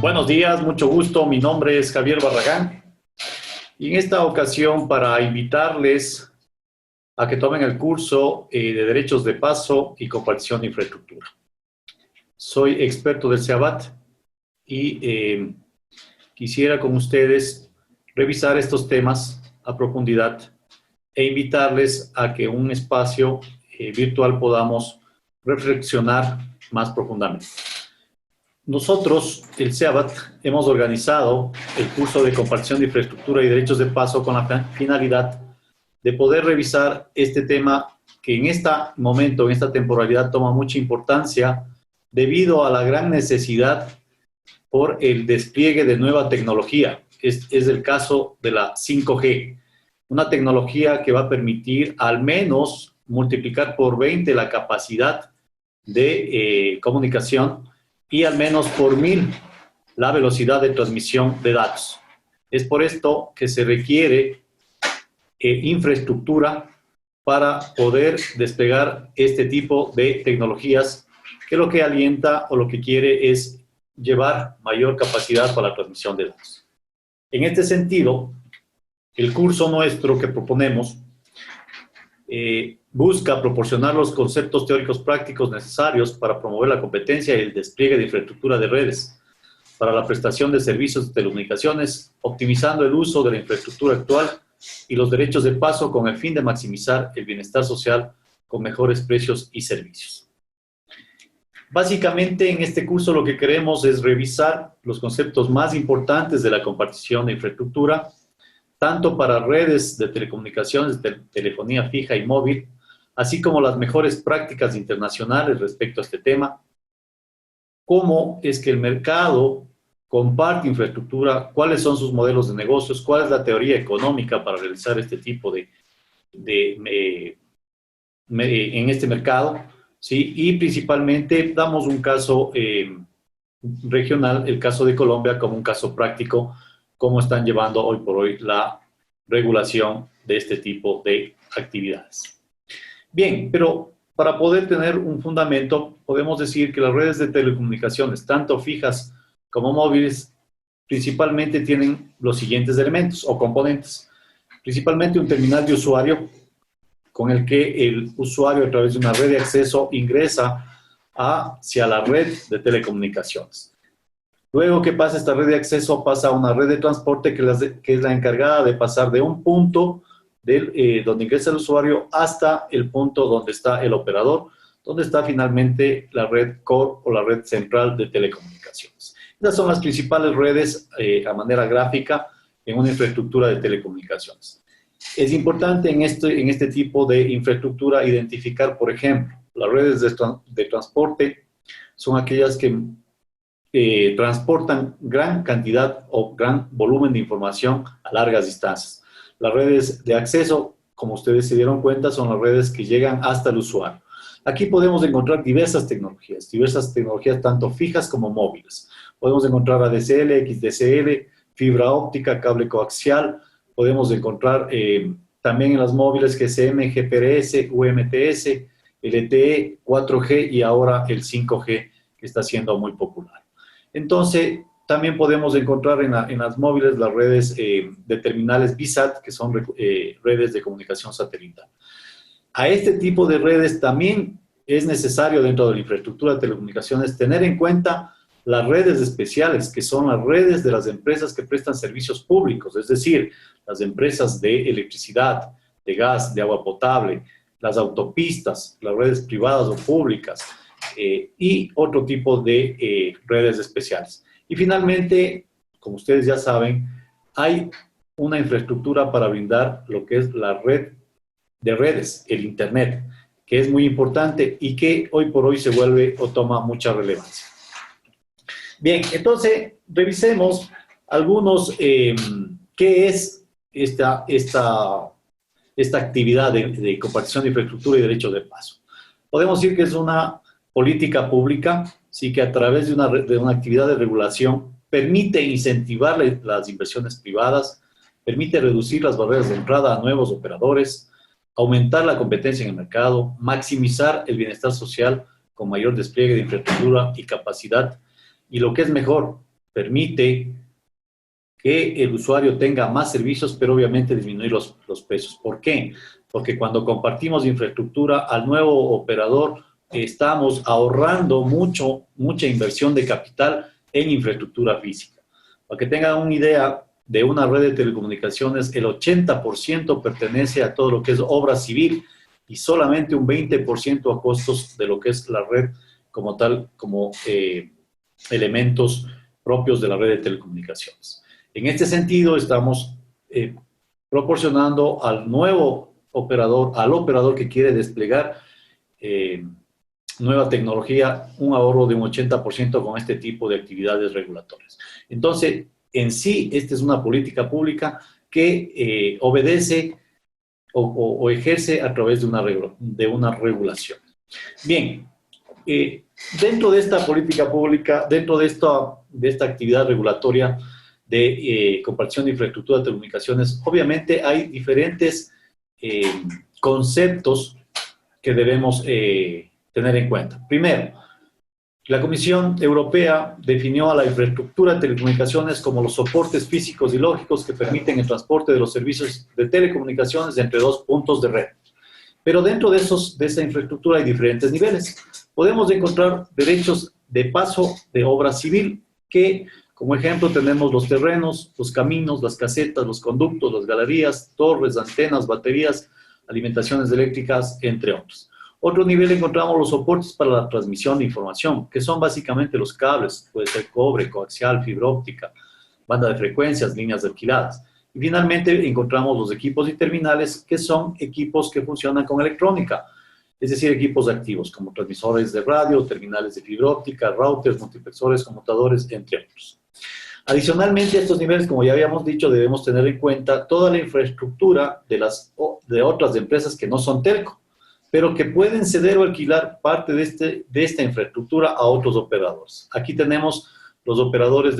Buenos días, mucho gusto. Mi nombre es Javier Barragán y en esta ocasión para invitarles a que tomen el curso de Derechos de Paso y Compartición de Infraestructura. Soy experto del CEABAT y quisiera con ustedes revisar estos temas a profundidad e invitarles a que en un espacio virtual podamos reflexionar más profundamente. Nosotros, el CEABAT, hemos organizado el curso de compartición de infraestructura y derechos de paso con la finalidad de poder revisar este tema que en este momento, en esta temporalidad, toma mucha importancia debido a la gran necesidad por el despliegue de nueva tecnología. Es el caso de la 5G, una tecnología que va a permitir al menos multiplicar por 20 la capacidad de comunicación y al menos por 1000 la velocidad de transmisión de datos. Es por esto que se requiere infraestructura para poder desplegar este tipo de tecnologías que lo que alienta o lo que quiere es llevar mayor capacidad para la transmisión de datos. En este sentido, el curso nuestro que proponemos busca proporcionar los conceptos teóricos prácticos necesarios para promover la competencia y el despliegue de infraestructura de redes para la prestación de servicios de telecomunicaciones, optimizando el uso de la infraestructura actual y los derechos de paso con el fin de maximizar el bienestar social con mejores precios y servicios. Básicamente, en este curso lo que queremos es revisar los conceptos más importantes de la compartición de infraestructura, tanto para redes de telecomunicaciones, de telefonía fija y móvil, así como las mejores prácticas internacionales respecto a este tema, cómo es que el mercado comparte infraestructura, cuáles son sus modelos de negocios, cuál es la teoría económica para realizar este tipo en este mercado, ¿sí? Y principalmente damos un caso regional, el caso de Colombia, como un caso práctico, cómo están llevando hoy por hoy la regulación de este tipo de actividades. Bien, pero para poder tener un fundamento, podemos decir que las redes de telecomunicaciones, tanto fijas como móviles, principalmente tienen los siguientes elementos o componentes. Principalmente un terminal de usuario, con el que el usuario a través de una red de acceso ingresa hacia la red de telecomunicaciones. Luego que pasa esta red de acceso, pasa a una red de transporte que es la encargada de pasar de un punto donde ingresa el usuario hasta el punto donde está el operador, donde está finalmente la red core o la red central de telecomunicaciones. Estas son las principales redes a manera gráfica en una infraestructura de telecomunicaciones. Es importante en este tipo de infraestructura identificar, por ejemplo, las redes de transporte son aquellas que transportan gran cantidad o gran volumen de información a largas distancias. Las redes de acceso, como ustedes se dieron cuenta, son las redes que llegan hasta el usuario. Aquí podemos encontrar diversas tecnologías tanto fijas como móviles. Podemos encontrar ADSL, XDSL, fibra óptica, cable coaxial. Podemos encontrar también en las móviles GSM, GPRS, UMTS, LTE, 4G y ahora el 5G, que está siendo muy popular. Entonces, también podemos encontrar en las móviles las redes de terminales VSAT, que son redes de comunicación satelital. A este tipo de redes también es necesario dentro de la infraestructura de telecomunicaciones tener en cuenta las redes especiales, que son las redes de las empresas que prestan servicios públicos, es decir, las empresas de electricidad, de gas, de agua potable, las autopistas, las redes privadas o públicas, y otro tipo de redes especiales. Y finalmente, como ustedes ya saben, hay una infraestructura para brindar lo que es la red de redes, el Internet, que es muy importante y que hoy por hoy se vuelve o toma mucha relevancia. Bien, entonces, revisemos algunos, qué es esta actividad de compartición de infraestructura y derechos de paso. Podemos decir que es una política pública, sí, que a través de una actividad de regulación permite incentivar las inversiones privadas, permite reducir las barreras de entrada a nuevos operadores, aumentar la competencia en el mercado, maximizar el bienestar social con mayor despliegue de infraestructura y capacidad, y lo que es mejor, permite que el usuario tenga más servicios, pero obviamente disminuir los precios. ¿Por qué? Porque cuando compartimos infraestructura al nuevo operador, estamos ahorrando mucha inversión de capital en infraestructura física. Para que tengan una idea de una red de telecomunicaciones, el 80% pertenece a todo lo que es obra civil y solamente un 20% a costos de lo que es la red como tal, como elementos propios de la red de telecomunicaciones. En este sentido, estamos proporcionando al nuevo operador, al operador que quiere desplegar nueva tecnología, un ahorro de un 80% con este tipo de actividades regulatorias. Entonces, en sí, esta es una política pública que obedece o ejerce a través de una regulación. Bien, dentro de esta política pública, dentro de esta actividad regulatoria de compartición de infraestructura de telecomunicaciones, obviamente hay diferentes conceptos que debemos tener en cuenta. Primero, la Comisión Europea definió a la infraestructura de telecomunicaciones como los soportes físicos y lógicos que permiten el transporte de los servicios de telecomunicaciones entre dos puntos de red. Pero dentro de esa infraestructura hay diferentes niveles. Podemos encontrar derechos de paso de obra civil, que como ejemplo tenemos los terrenos, los caminos, las casetas, los conductos, las galerías, torres, antenas, baterías, alimentaciones eléctricas, entre otros. Otro nivel encontramos los soportes para la transmisión de información, que son básicamente los cables, puede ser cobre, coaxial, fibra óptica, banda de frecuencias, líneas alquiladas. Y finalmente encontramos los equipos y terminales, que son equipos que funcionan con electrónica, es decir, equipos activos, como transmisores de radio, terminales de fibra óptica, routers, multiplexores, conmutadores, entre otros. Adicionalmente a estos niveles, como ya habíamos dicho, debemos tener en cuenta toda la infraestructura de otras empresas que no son telco, pero que pueden ceder o alquilar parte de esta infraestructura a otros operadores. Aquí tenemos los operadores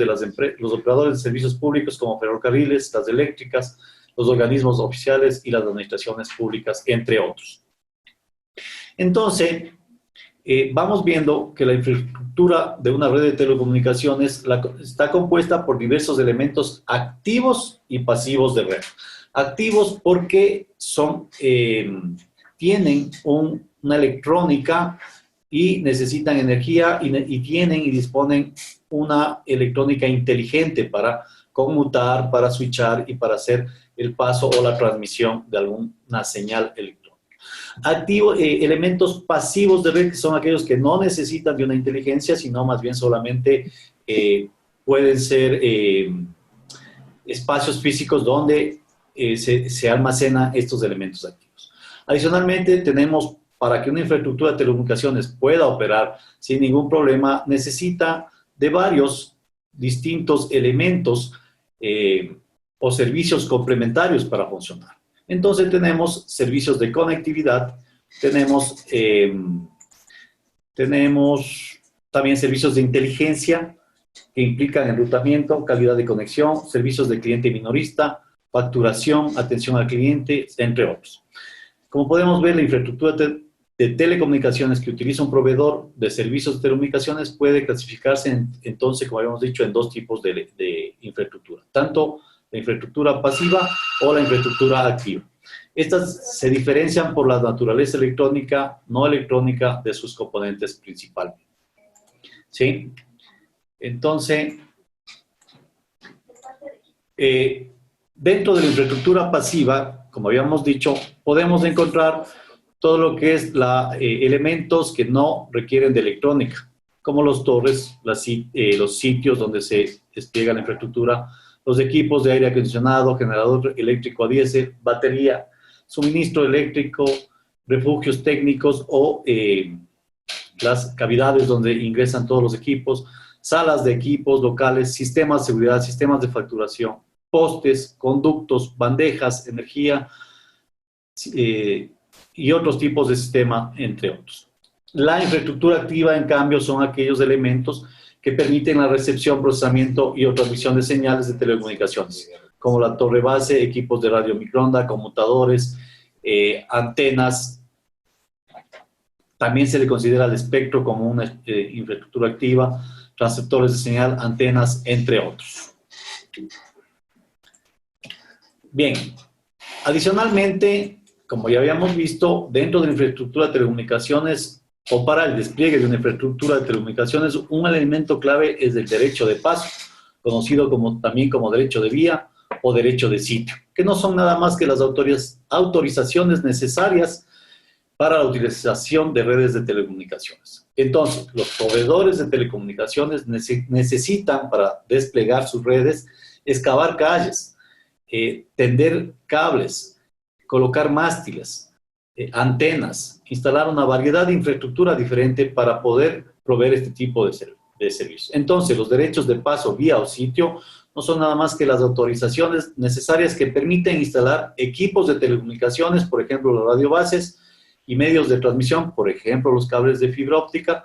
los operadores de servicios públicos como ferrocarriles, las eléctricas, los organismos oficiales y las administraciones públicas, entre otros. Entonces, vamos viendo que la infraestructura de una red de telecomunicaciones está compuesta por diversos elementos activos y pasivos de red. Activos porque tienen una electrónica y necesitan energía y tienen y disponen una electrónica inteligente para conmutar, para switchar y para hacer el paso o la transmisión de alguna señal electrónica. Elementos pasivos de red, que son aquellos que no necesitan de una inteligencia, sino más bien solamente pueden ser espacios físicos donde se almacenan estos elementos activos. Adicionalmente, tenemos, para que una infraestructura de telecomunicaciones pueda operar sin ningún problema, necesita de varios distintos elementos o servicios complementarios para funcionar. Entonces tenemos servicios de conectividad, tenemos también servicios de inteligencia que implican enrutamiento, calidad de conexión, servicios de cliente minorista, facturación, atención al cliente, entre otros. Como podemos ver, la infraestructura de telecomunicaciones que utiliza un proveedor de servicios de telecomunicaciones puede clasificarse entonces, como habíamos dicho, en dos tipos de infraestructura, tanto la infraestructura pasiva o la infraestructura activa. Estas se diferencian por la naturaleza electrónica, no electrónica de sus componentes principalmente. ¿Sí? Entonces, dentro de la infraestructura pasiva, como habíamos dicho, podemos encontrar todo lo que es elementos que no requieren de electrónica, como los torres, los sitios donde se despliega la infraestructura, los equipos de aire acondicionado, generador eléctrico a diésel, batería, suministro eléctrico, refugios técnicos o las cavidades donde ingresan todos los equipos, salas de equipos locales, sistemas de seguridad, sistemas de facturación, postes, conductos, bandejas, energía y otros tipos de sistema, entre otros. La infraestructura activa, en cambio, son aquellos elementos que permiten la recepción, procesamiento y o transmisión de señales de telecomunicaciones, como la torre base, equipos de radio microondas, conmutadores, antenas. También se le considera el espectro como una infraestructura activa, transceptores de señal, antenas, entre otros. Bien, adicionalmente, como ya habíamos visto, dentro de la infraestructura de telecomunicaciones o para el despliegue de una infraestructura de telecomunicaciones, un elemento clave es el derecho de paso, conocido también como derecho de vía o derecho de sitio, que no son nada más que las autorizaciones necesarias para la utilización de redes de telecomunicaciones. Entonces, los proveedores de telecomunicaciones necesitan, para desplegar sus redes, excavar calles, tender cables, colocar mástiles, antenas, instalar una variedad de infraestructura diferente para poder proveer este tipo de servicios. Entonces, los derechos de paso, vía o sitio no son nada más que las autorizaciones necesarias que permiten instalar equipos de telecomunicaciones, por ejemplo, las radiobases, y medios de transmisión, por ejemplo, los cables de fibra óptica,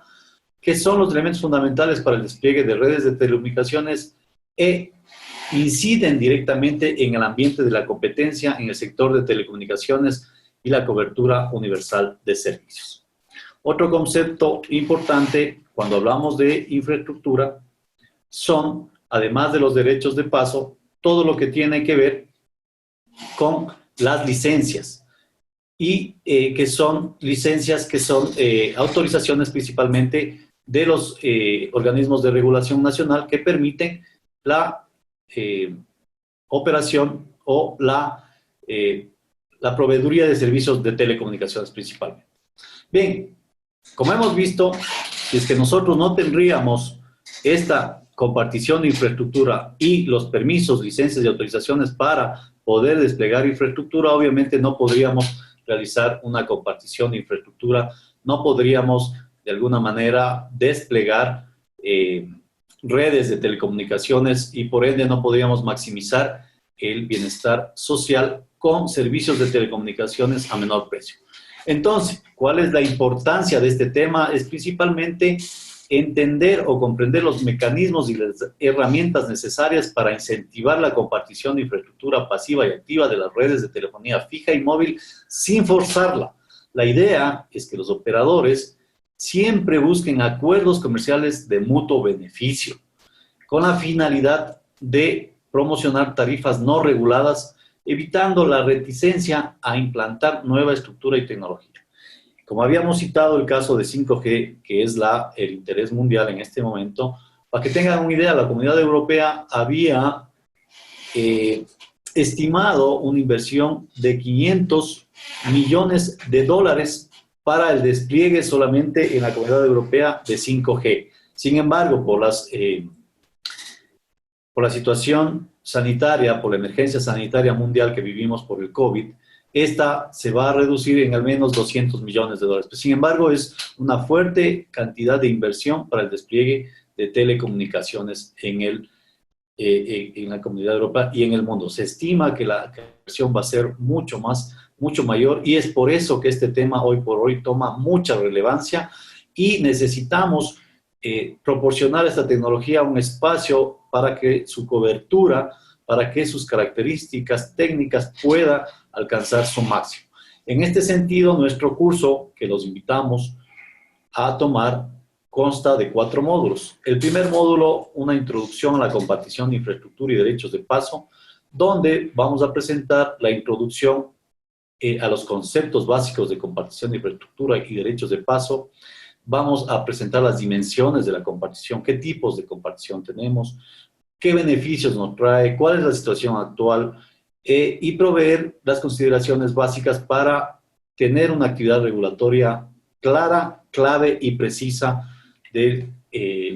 que son los elementos fundamentales para el despliegue de redes de telecomunicaciones e inciden directamente en el ambiente de la competencia en el sector de telecomunicaciones y la cobertura universal de servicios. Otro concepto importante cuando hablamos de infraestructura son, además de los derechos de paso, todo lo que tiene que ver con las licencias, y que son licencias, que son autorizaciones principalmente de los organismos de regulación nacional que permiten la operación o la proveeduría de servicios de telecomunicaciones principalmente. Bien, como hemos visto, si es que nosotros no tendríamos esta compartición de infraestructura y los permisos, licencias y autorizaciones para poder desplegar infraestructura, obviamente no podríamos realizar una compartición de infraestructura, no podríamos de alguna manera desplegar redes de telecomunicaciones y por ende no podríamos maximizar el bienestar social con servicios de telecomunicaciones a menor precio. Entonces, ¿cuál es la importancia de este tema? Es principalmente entender o comprender los mecanismos y las herramientas necesarias para incentivar la compartición de infraestructura pasiva y activa de las redes de telefonía fija y móvil sin forzarla. La idea es que los operadores siempre busquen acuerdos comerciales de mutuo beneficio, con la finalidad de promocionar tarifas no reguladas, evitando la reticencia a implantar nueva estructura y tecnología. Como habíamos citado el caso de 5G, que es el interés mundial en este momento, para que tengan una idea, la Comunidad Europea había estimado una inversión de 500 millones de dólares para el despliegue solamente en la Comunidad Europea de 5G. Sin embargo, por la situación sanitaria, por la emergencia sanitaria mundial que vivimos por el COVID, esta se va a reducir en al menos 200 millones de dólares. Sin embargo, es una fuerte cantidad de inversión para el despliegue de telecomunicaciones en la Comunidad Europea y en el mundo. Se estima que la inversión va a ser mucho mayor, y es por eso que este tema hoy por hoy toma mucha relevancia y necesitamos proporcionar a esta tecnología un espacio para que su cobertura, para que sus características técnicas pueda alcanzar su máximo. En este sentido, nuestro curso, que los invitamos a tomar, consta de 4 módulos. El primer módulo, una introducción a la compartición de infraestructura y derechos de paso, donde vamos a presentar la introducción a los conceptos básicos de compartición de infraestructura y derechos de paso. Vamos a presentar las dimensiones de la compartición, qué tipos de compartición tenemos, qué beneficios nos trae, cuál es la situación actual, y proveer las consideraciones básicas para tener una actividad regulatoria clara, clave y precisa del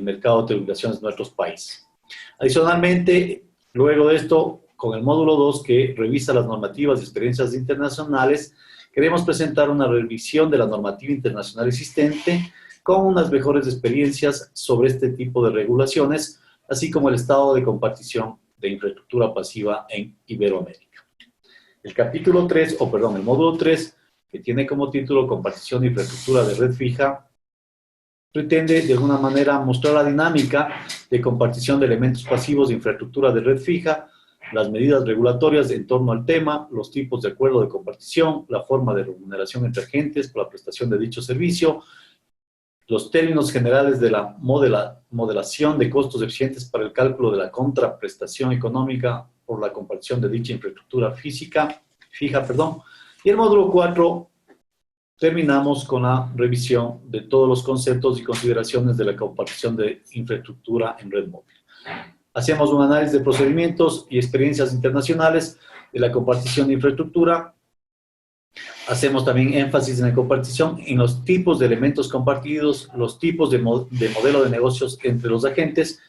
mercado de telecomunicaciones de nuestros países. Adicionalmente, luego de esto, con el módulo 2, que revisa las normativas y experiencias internacionales, queremos presentar una revisión de la normativa internacional existente con unas mejores experiencias sobre este tipo de regulaciones, así como el estado de compartición de infraestructura pasiva en Iberoamérica. El módulo 3, que tiene como título Compartición de infraestructura de red fija, pretende de alguna manera mostrar la dinámica de compartición de elementos pasivos de infraestructura de red fija, las medidas regulatorias en torno al tema, los tipos de acuerdo de compartición, la forma de remuneración entre agentes por la prestación de dicho servicio, los términos generales de la modelación de costos eficientes para el cálculo de la contraprestación económica por la compartición de dicha infraestructura fija, y el módulo 4 terminamos con la revisión de todos los conceptos y consideraciones de la compartición de infraestructura en red móvil. Hacemos un análisis de procedimientos y experiencias internacionales de la compartición de infraestructura. Hacemos también énfasis en la compartición, en los tipos de elementos compartidos, los tipos de modelo de negocios entre los agentes,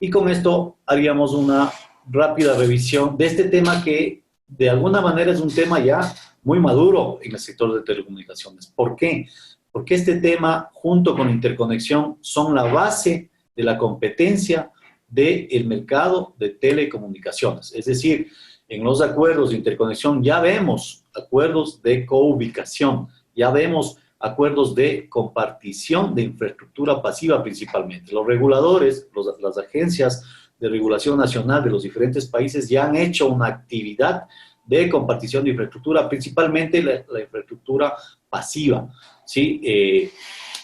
y con esto haríamos una rápida revisión de este tema que de alguna manera es un tema ya muy maduro en el sector de telecomunicaciones. ¿Por qué? Porque este tema, junto con interconexión, son la base de la competencia del mercado de telecomunicaciones. Es decir, en los acuerdos de interconexión ya vemos acuerdos de coubicación, ya vemos acuerdos de compartición de infraestructura pasiva principalmente. Los reguladores, las agencias de regulación nacional de los diferentes países ya han hecho una actividad de compartición de infraestructura, principalmente la infraestructura pasiva, ¿sí?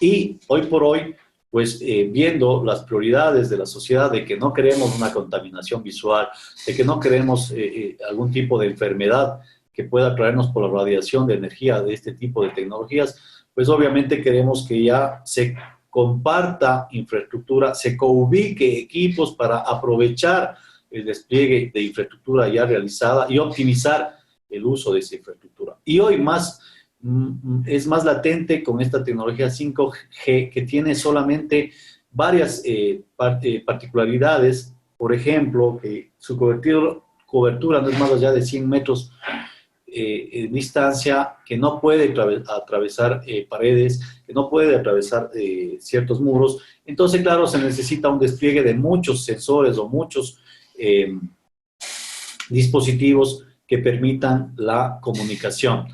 Y hoy por hoy, pues viendo las prioridades de la sociedad, de que no queremos una contaminación visual, de que no queremos algún tipo de enfermedad que pueda traernos por la radiación de energía de este tipo de tecnologías, pues obviamente queremos que ya se comparta infraestructura, se coubique equipos para aprovechar el despliegue de infraestructura ya realizada y optimizar el uso de esa infraestructura. Y hoy es más latente con esta tecnología 5G, que tiene solamente varias particularidades. Por ejemplo, que su cobertura no es más allá de 100 metros en distancia, que no puede atravesar paredes, que no puede atravesar ciertos muros. Entonces, claro, se necesita un despliegue de muchos sensores o muchos dispositivos que permitan la comunicación.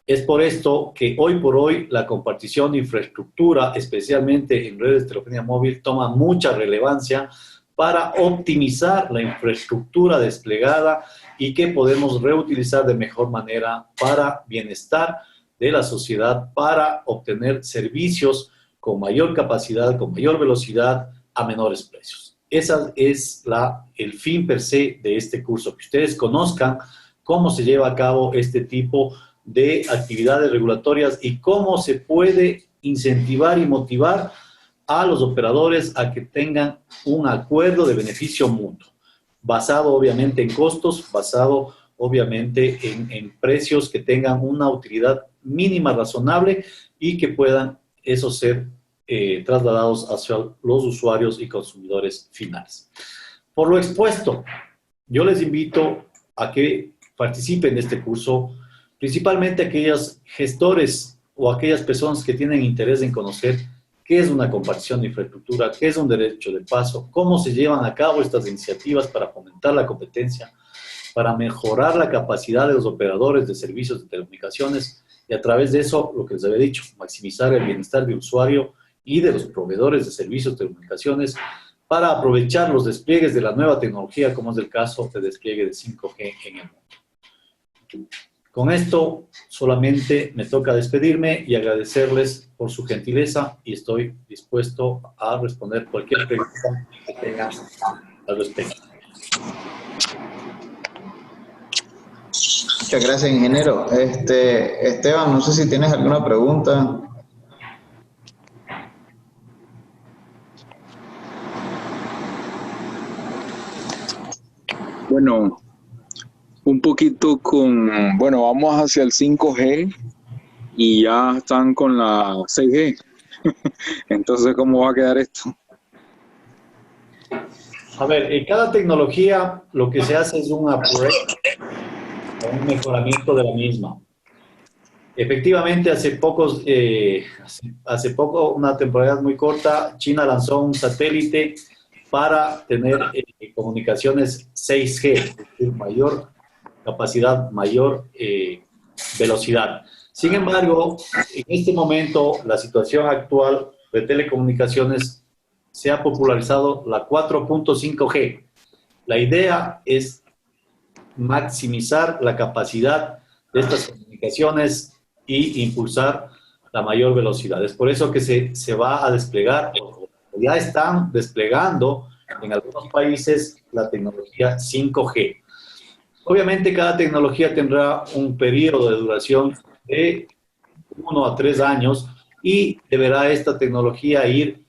Es por esto que hoy por hoy la compartición de infraestructura, especialmente en redes de telefonía móvil, toma mucha relevancia para optimizar la infraestructura desplegada y que podemos reutilizar de mejor manera para bienestar de la sociedad, para obtener servicios con mayor capacidad, con mayor velocidad, a menores precios. Ese es el fin per se de este curso, que ustedes conozcan cómo se lleva a cabo este tipo de actividades regulatorias y cómo se puede incentivar y motivar a los operadores a que tengan un acuerdo de beneficio mutuo, basado obviamente en costos, basado obviamente en precios que tengan una utilidad mínima razonable y que puedan eso ser trasladados hacia los usuarios y consumidores finales. Por lo expuesto, yo les invito a que participen de este curso, principalmente aquellos gestores o aquellas personas que tienen interés en conocer qué es una compartición de infraestructura, qué es un derecho de paso, cómo se llevan a cabo estas iniciativas para fomentar la competencia, para mejorar la capacidad de los operadores de servicios de telecomunicaciones y a través de eso, lo que les había dicho, maximizar el bienestar del usuario y de los proveedores de servicios de telecomunicaciones para aprovechar los despliegues de la nueva tecnología, como es el caso de despliegue de 5G en el mundo. Con esto solamente me toca despedirme y agradecerles por su gentileza y estoy dispuesto a responder cualquier pregunta que tengan al respecto. Muchas gracias, ingeniero. Esteban, no sé si tienes alguna pregunta. Bueno, un poquito bueno, vamos hacia el 5G y ya están con la 6G. Entonces, ¿cómo va a quedar esto? A ver, en cada tecnología lo que se hace es un upgrade, un mejoramiento de la misma. Efectivamente, hace poco, una temporada muy corta, China lanzó un satélite para tener comunicaciones 6G, es decir, mayor capacidad, mayor velocidad. Sin embargo, en este momento, la situación actual de telecomunicaciones se ha popularizado la 4.5G. La idea es maximizar la capacidad de estas comunicaciones y impulsar la mayor velocidad. Es por eso que se va a desplegar, o ya están desplegando en algunos países la tecnología 5G. Obviamente cada tecnología tendrá un periodo de duración de 1 a 3 años y deberá esta tecnología ir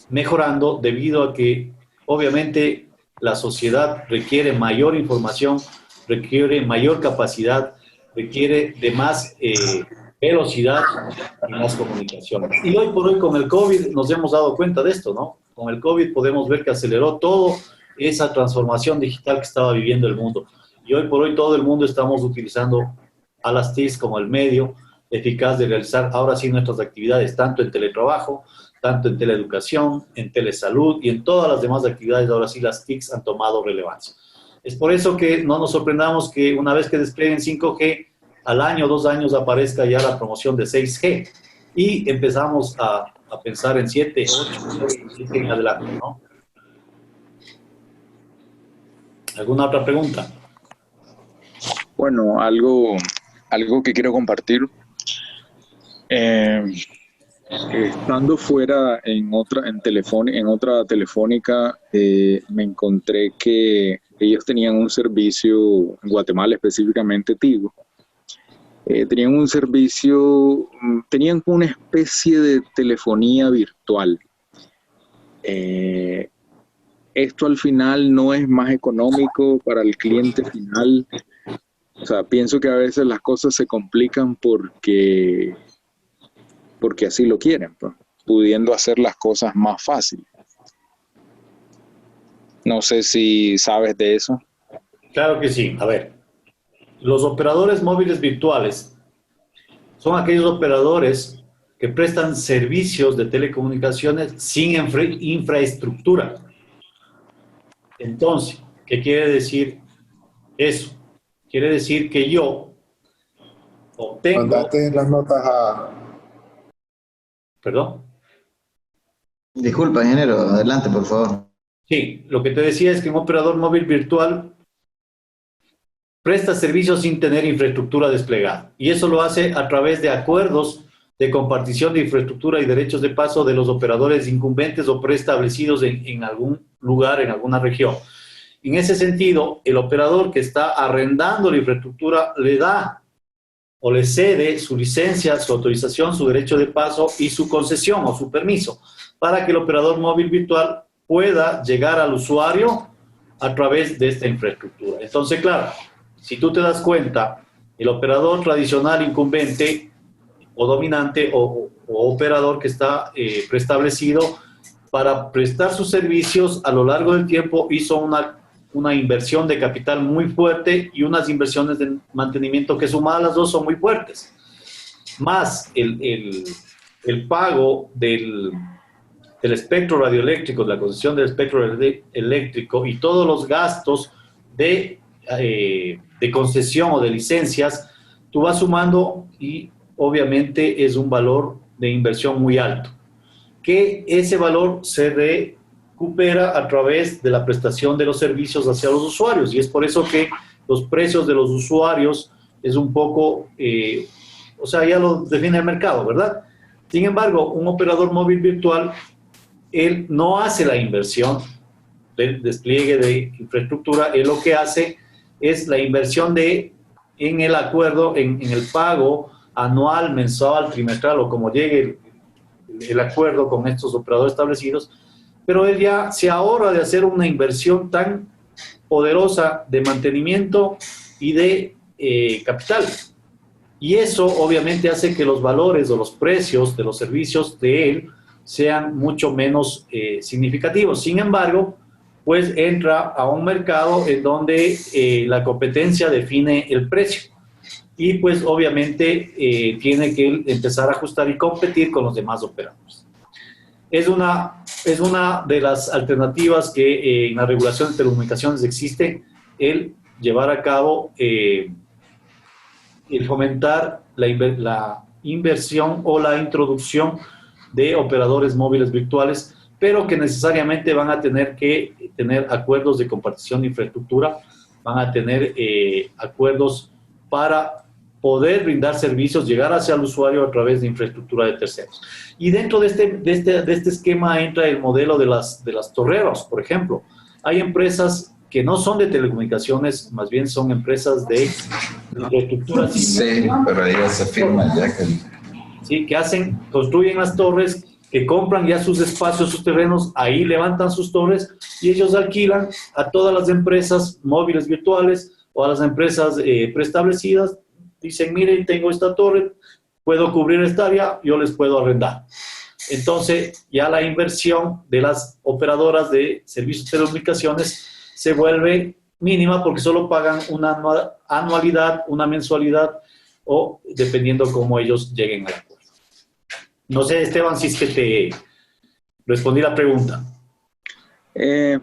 mejorando debido a que obviamente la sociedad requiere mayor información, requiere mayor capacidad, requiere de más velocidad y más comunicaciones. Y hoy por hoy con el COVID nos hemos dado cuenta de esto, ¿no? Con el COVID podemos ver que aceleró todo esa transformación digital que estaba viviendo el mundo. Y hoy por hoy todo el mundo estamos utilizando a las TICs como el medio eficaz de realizar ahora sí nuestras actividades, tanto en teletrabajo, tanto en teleeducación, en telesalud y en todas las demás actividades. Ahora sí las TICs han tomado relevancia. Es por eso que no nos sorprendamos que una vez que desplieguen 5G, al año, 2 años aparezca ya la promoción de 6G y empezamos a pensar en 7, 8, 7 en adelante, ¿no? ¿Alguna otra pregunta? Bueno, algo que quiero compartir. Estando fuera en otra telefónica, me encontré que ellos tenían un servicio, en Guatemala específicamente Tigo, tenían un servicio, tenían una especie de telefonía virtual. Esto al final no es más económico para el cliente final. O sea, pienso que a veces las cosas se complican porque así lo quieren, pues, pudiendo hacer las cosas más fácil. No sé si sabes de eso. Claro que sí. A ver, los operadores móviles virtuales son aquellos operadores que prestan servicios de telecomunicaciones sin infraestructura. Entonces, ¿qué quiere decir eso? Quiere decir que yo obtengo... Mandaste las notas a... ¿Perdón? Disculpa, ingeniero, adelante, por favor. Sí, lo que te decía es que un operador móvil virtual presta servicios sin tener infraestructura desplegada. Y eso lo hace a través de acuerdos de compartición de infraestructura y derechos de paso de los operadores incumbentes o preestablecidos en algún lugar, en alguna región. En ese sentido, el operador que está arrendando la infraestructura le da o le cede su licencia, su autorización, su derecho de paso y su concesión o su permiso para que el operador móvil virtual pueda llegar al usuario a través de esta infraestructura. Entonces, claro, si tú te das cuenta, el operador tradicional incumbente o dominante o operador que está preestablecido para prestar sus servicios a lo largo del tiempo hizo una inversión de capital muy fuerte y unas inversiones de mantenimiento que sumadas las dos son muy fuertes. Más el pago del espectro radioeléctrico, de la concesión del espectro eléctrico y todos los gastos de concesión o de licencias, tú vas sumando y obviamente es un valor de inversión muy alto. Que ese valor se recupera a través de la prestación de los servicios hacia los usuarios y es por eso que los precios de los usuarios es un poco, o sea, ya lo define el mercado, ¿verdad? Sin embargo, un operador móvil virtual, él no hace la inversión del despliegue de infraestructura, él lo que hace es la inversión en el acuerdo, en el pago anual, mensual, trimestral o como llegue el acuerdo con estos operadores establecidos, pero él ya se ahorra de hacer una inversión tan poderosa de mantenimiento y de capital. Y eso obviamente hace que los valores o los precios de los servicios de él sean mucho menos significativos. Sin embargo, pues entra a un mercado en donde la competencia define el precio. Y pues obviamente tiene que empezar a ajustar y competir con los demás operadores. Es una de las alternativas que en la regulación de telecomunicaciones existe, el llevar a cabo, el fomentar la inversión o la introducción de operadores móviles virtuales, pero que necesariamente van a tener que tener acuerdos de compartición de infraestructura, van a tener acuerdos para poder brindar servicios, llegar hacia el usuario a través de infraestructura de terceros. Y dentro de este esquema entra el modelo de las torreros, por ejemplo. Hay empresas que no son de telecomunicaciones, más bien son empresas de infraestructura. Sí, pero ahí se firma ya que... Sí, que construyen las torres, que compran ya sus espacios, sus terrenos, ahí levantan sus torres y ellos alquilan a todas las empresas móviles virtuales o a las empresas preestablecidas. Dicen, miren, tengo esta torre, puedo cubrir esta área, yo les puedo arrendar. Entonces, ya la inversión de las operadoras de servicios de telecomunicaciones se vuelve mínima porque solo pagan una anualidad, una mensualidad o dependiendo cómo ellos lleguen al acuerdo. No sé, Esteban, si es que te respondí la pregunta.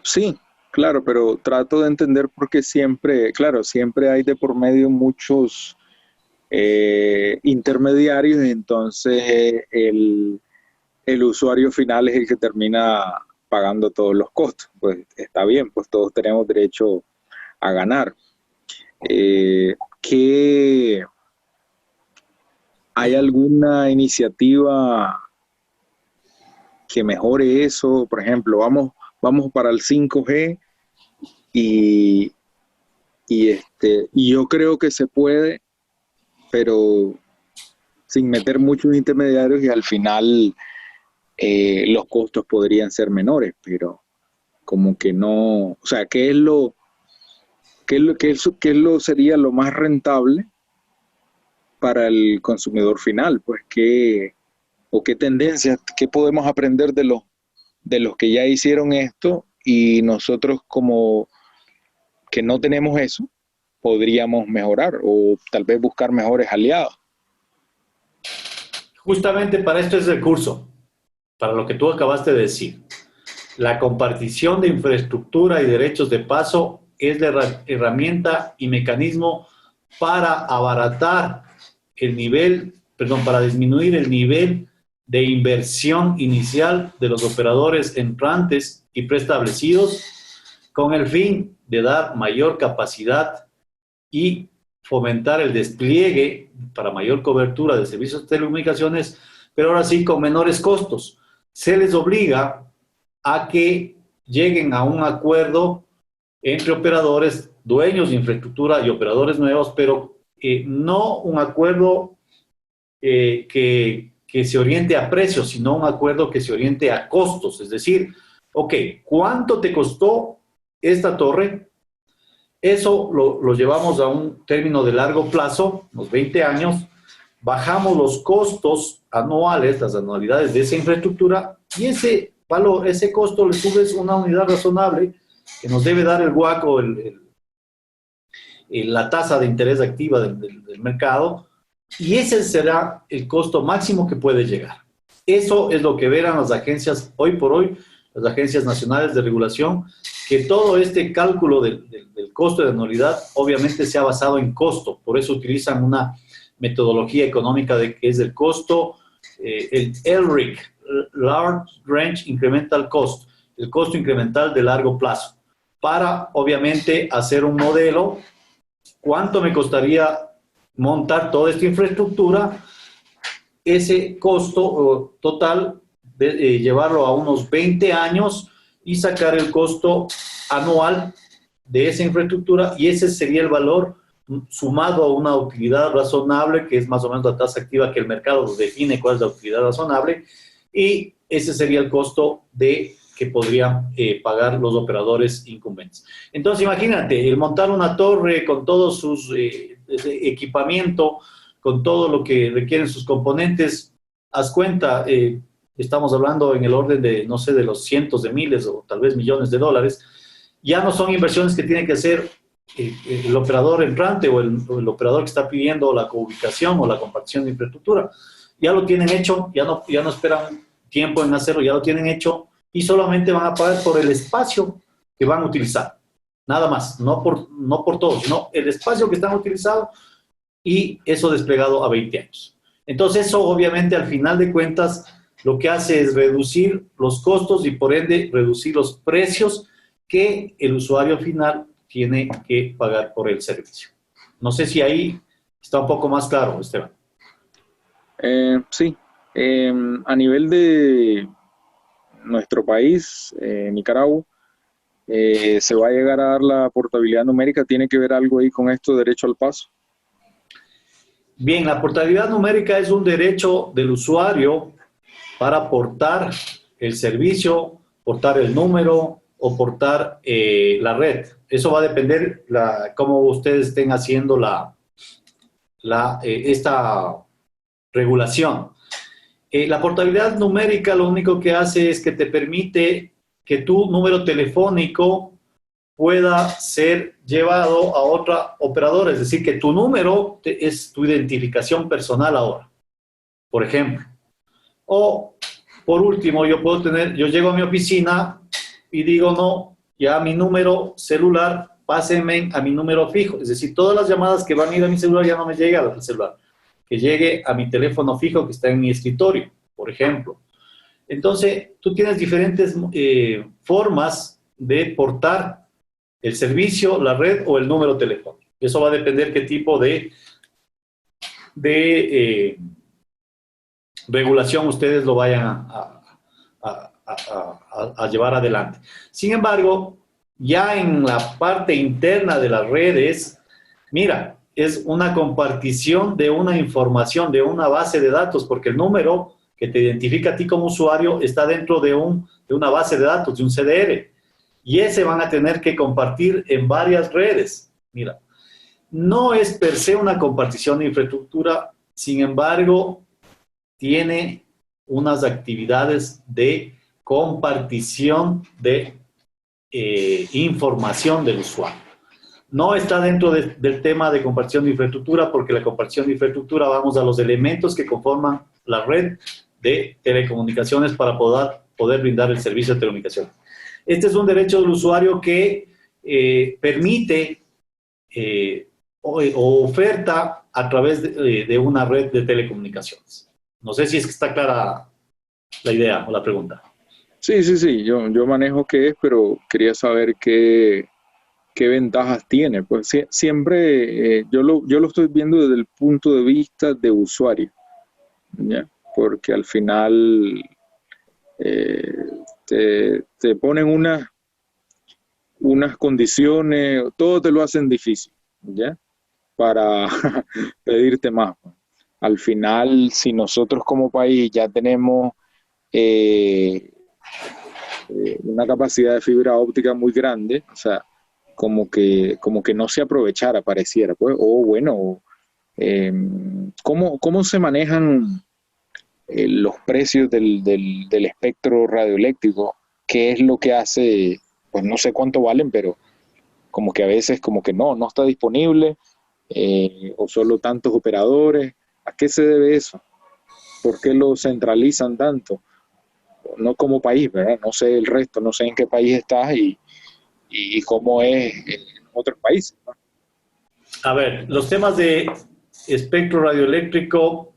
Sí, claro, pero trato de entender porque siempre, claro, siempre hay de por medio muchos intermediarios y entonces el usuario final es el que termina pagando todos los costos. Pues está bien, pues todos tenemos derecho a ganar. ¿Hay alguna iniciativa que mejore eso? Por ejemplo, vamos para el 5G y yo creo que se puede, pero sin meter muchos intermediarios y al final los costos podrían ser menores, pero como que no, o sea, ¿qué sería lo más rentable para el consumidor final? Pues qué tendencias, qué podemos aprender de los que ya hicieron esto y nosotros como que no tenemos eso, podríamos mejorar o tal vez buscar mejores aliados. Justamente para esto es el curso, para lo que tú acabaste de decir. La compartición de infraestructura y derechos de paso es la herramienta y mecanismo para abaratar para disminuir el nivel de inversión inicial de los operadores entrantes y preestablecidos con el fin de dar mayor capacidad y fomentar el despliegue para mayor cobertura de servicios de telecomunicaciones, pero ahora sí con menores costos. Se les obliga a que lleguen a un acuerdo entre operadores, dueños de infraestructura y operadores nuevos, pero no un acuerdo que se oriente a precios, sino un acuerdo que se oriente a costos. Es decir, ok, ¿cuánto te costó esta torre? Eso lo llevamos a un término de largo plazo, unos 20 años, bajamos los costos anuales, las anualidades de esa infraestructura, y ese valor, ese costo le subes una unidad razonable que nos debe dar el WACC o la tasa de interés activa del mercado, y ese será el costo máximo que puede llegar. Eso es lo que verán las agencias, hoy por hoy, las agencias nacionales de regulación, que todo este cálculo del costo de anualidad obviamente se ha basado en costo, por eso utilizan una metodología económica que es el costo, el LRIC, Large Range Incremental Cost, el costo incremental de largo plazo, para obviamente hacer un modelo, cuánto me costaría montar toda esta infraestructura, ese costo total, llevarlo a unos 20 años y sacar el costo anual de esa infraestructura, y ese sería el valor sumado a una utilidad razonable, que es más o menos la tasa activa que el mercado define cuál es la utilidad razonable, y ese sería el costo que podrían pagar los operadores incumbentes. Entonces, imagínate, el montar una torre con todo sus equipamiento, con todo lo que requieren sus componentes, haz cuenta, estamos hablando en el orden de, no sé, de los cientos de miles o tal vez millones de dólares. Ya no son inversiones que tiene que hacer el operador entrante o el operador que está pidiendo la coubicación o la compartición de infraestructura. Ya lo tienen hecho, ya no esperan tiempo en hacerlo, ya lo tienen hecho y solamente van a pagar por el espacio que van a utilizar. Nada más, no por todo, sino el espacio que están utilizando y eso desplegado a 20 años. Entonces eso obviamente al final de cuentas lo que hace es reducir los costos y por ende reducir los precios que el usuario final tiene que pagar por el servicio. No sé si ahí Está un poco más claro, Esteban. Sí, a nivel de nuestro país, Nicaragua, se va a llegar a dar la portabilidad numérica. ¿Tiene que ver algo ahí con esto, derecho al paso? Bien, la portabilidad numérica es un derecho del usuario para portar el servicio, portar el número o portar la red. Eso va a depender cómo ustedes estén haciendo esta regulación. La portabilidad numérica lo único que hace es que te permite que tu número telefónico pueda ser llevado a otra operadora, es decir, que tu número es tu identificación personal ahora, por ejemplo. O, por último, yo llego a mi oficina y digo, no, ya mi número celular, pásenme a mi número fijo, es decir, todas las llamadas que van a ir a mi celular ya no me llegan al celular, que llegue a mi teléfono fijo que está en mi escritorio, por ejemplo. Entonces, tú tienes diferentes formas de portar el servicio, la red o el número telefónico. Eso va a depender qué tipo de regulación ustedes lo vayan a llevar adelante. Sin embargo, ya en la parte interna de las redes, mira, es una compartición de una información, de una base de datos, porque el número que te identifica a ti como usuario está dentro de una base de datos, de un CDR. Y ese van a tener que compartir en varias redes. Mira, no es per se una compartición de infraestructura, sin embargo, tiene unas actividades de compartición de información del usuario. No está dentro del tema de compartición de infraestructura, porque la compartición de infraestructura vamos a los elementos que conforman la red de telecomunicaciones para poder brindar el servicio de telecomunicaciones. Este es un derecho del usuario que permite o oferta a través de una red de telecomunicaciones. No sé si es que está clara la idea o la pregunta. Sí, yo manejo qué es, pero quería saber qué ventajas tiene. Pues siempre yo lo estoy viendo desde el punto de vista de usuario, ¿ya? Porque al final te ponen unas condiciones, todo te lo hacen difícil, ¿ya? Para pedirte más. Al final, si nosotros como país ya tenemos una capacidad de fibra óptica muy grande, o sea, como que no se aprovechara, pareciera, pues, o bueno, ¿cómo se manejan los precios del espectro radioeléctrico? ¿Qué es lo que hace? Pues no sé cuánto valen, pero como que a veces como que no está disponible, o solo tantos operadores. ¿A qué se debe eso? ¿Por qué lo centralizan tanto? No como país, ¿verdad? No sé el resto, no sé en qué país estás y cómo es en otros países, ¿no? A ver, los temas de espectro radioeléctrico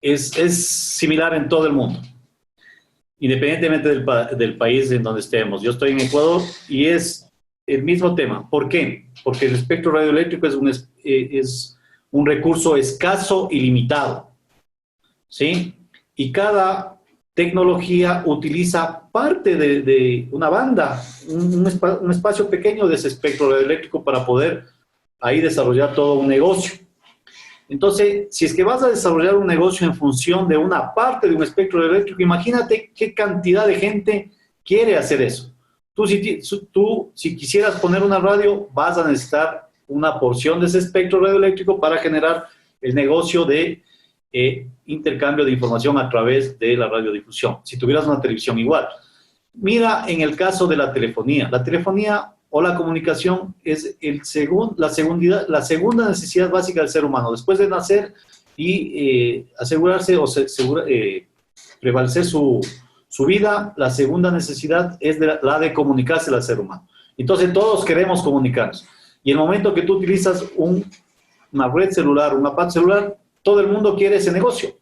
es similar en todo el mundo, independientemente del país en donde estemos. Yo estoy en Ecuador y es el mismo tema. ¿Por qué? Porque el espectro radioeléctrico es un recurso escaso y limitado, ¿sí? Y cada tecnología utiliza parte de una banda, un espacio pequeño de ese espectro radioeléctrico para poder ahí desarrollar todo un negocio. Entonces, si es que vas a desarrollar un negocio en función de una parte de un espectro radioeléctrico, imagínate qué cantidad de gente quiere hacer eso. Tú, si quisieras poner una radio, vas a necesitar una porción de ese espectro radioeléctrico para generar el negocio de intercambio de información a través de la radiodifusión. Si tuvieras una televisión igual. Mira en el caso de la telefonía. La telefonía o la comunicación es la segunda necesidad básica del ser humano. Después de nacer y asegurarse o prevalecer su vida, la segunda necesidad es la de comunicarse al ser humano. Entonces todos queremos comunicarnos. Y el momento que tú utilizas una red celular, un aparato celular, todo el mundo quiere ese negocio.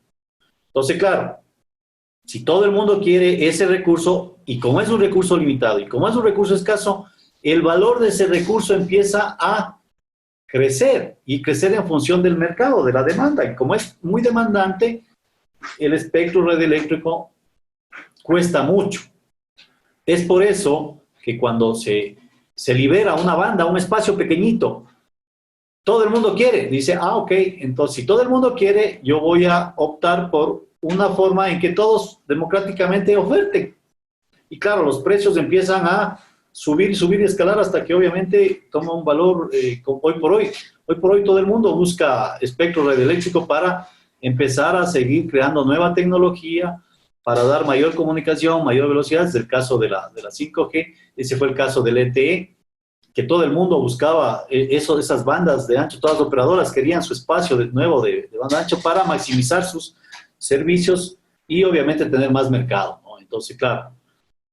Entonces, claro, si todo el mundo quiere ese recurso, y como es un recurso limitado, y como es un recurso escaso, el valor de ese recurso empieza a crecer y crecer en función del mercado, de la demanda. Y como es muy demandante, el espectro radioeléctrico cuesta mucho. Es por eso que cuando se libera una banda, un espacio pequeñito, todo el mundo quiere. Dice, ok, entonces si todo el mundo quiere, yo voy a optar por una forma en que todos democráticamente oferten. Y claro, los precios empiezan a subir y escalar hasta que obviamente toma un valor hoy por hoy. Hoy por hoy todo el mundo busca espectro radioeléctrico para empezar a seguir creando nueva tecnología, para dar mayor comunicación, mayor velocidad. Es el caso de la 5G, ese fue el caso del LTE, que todo el mundo buscaba esas bandas de ancho, todas las operadoras querían su espacio nuevo de banda ancho para maximizar sus servicios y obviamente tener más mercado, ¿no? Entonces, claro,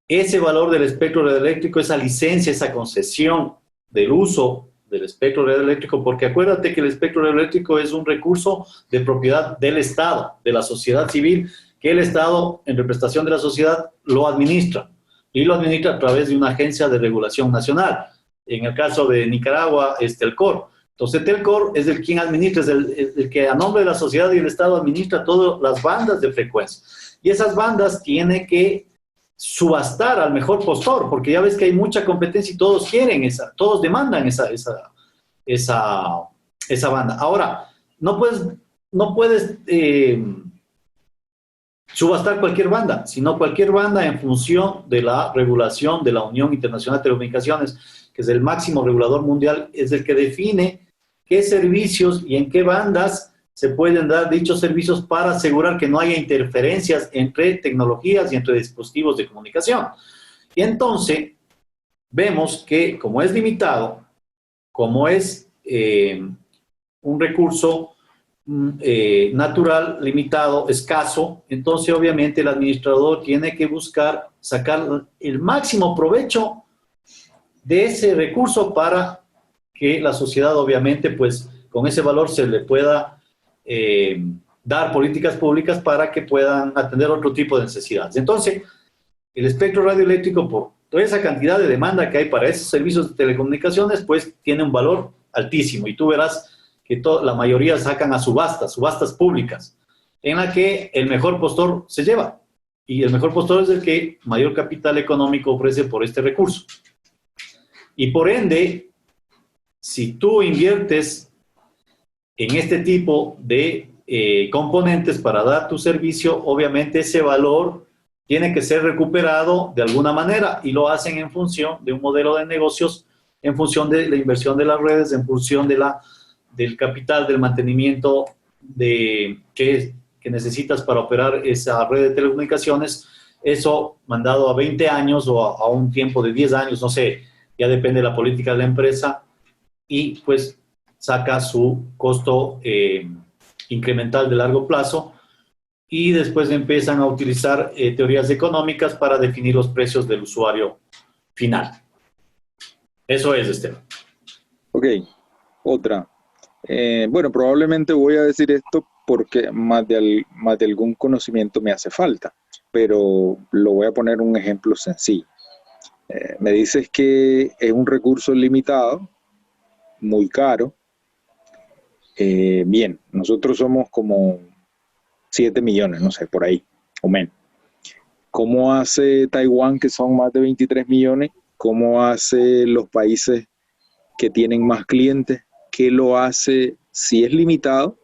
ese valor del espectro radioeléctrico, esa licencia, esa concesión del uso del espectro radioeléctrico, porque acuérdate que el espectro radioeléctrico es un recurso de propiedad del Estado, de la sociedad civil, que el Estado, en representación de la sociedad, lo administra, y lo administra a través de una agencia de regulación nacional. En el caso de Nicaragua, es Telcor. Entonces, Telcor es el quien administra, es el que a nombre de la sociedad y el Estado administra todas las bandas de frecuencia. Y esas bandas tiene que subastar al mejor postor, porque ya ves que hay mucha competencia y todos quieren todos demandan esa banda. Ahora, no puedes subastar cualquier banda, sino cualquier banda en función de la regulación de la Unión Internacional de Telecomunicaciones, que es el máximo regulador mundial, es el que define qué servicios y en qué bandas se pueden dar dichos servicios para asegurar que no haya interferencias entre tecnologías y entre dispositivos de comunicación. Y entonces, vemos que como es limitado, como es un recurso natural, limitado, escaso, entonces obviamente el administrador tiene que buscar sacar el máximo provecho de ese recurso para que la sociedad obviamente pues con ese valor se le pueda dar políticas públicas para que puedan atender otro tipo de necesidades. Entonces, el espectro radioeléctrico, por toda esa cantidad de demanda que hay para esos servicios de telecomunicaciones, pues tiene un valor altísimo. Y tú verás que la mayoría sacan a subastas públicas, en la que el mejor postor se lleva. Y el mejor postor es el que mayor capital económico ofrece por este recurso. Y por ende, si tú inviertes en este tipo de componentes para dar tu servicio, obviamente ese valor tiene que ser recuperado de alguna manera y lo hacen en función de un modelo de negocios, en función de la inversión de las redes, en función del capital, del mantenimiento que necesitas para operar esa red de telecomunicaciones. Eso mandado a 20 años o a un tiempo de 10 años, no sé, ya depende de la política de la empresa, y pues saca su costo incremental de largo plazo, y después empiezan a utilizar teorías económicas para definir los precios del usuario final. Eso es, Esteban. Ok, otra. Bueno, probablemente voy a decir esto porque más de algún conocimiento me hace falta, pero lo voy a poner un ejemplo sencillo. Me dices que es un recurso limitado, muy caro. Bien, nosotros somos como 7 millones, no sé, por ahí, o menos. ¿Cómo hace Taiwán, que son más de 23 millones? ¿Cómo hace los países que tienen más clientes? ¿Qué lo hace si es limitado?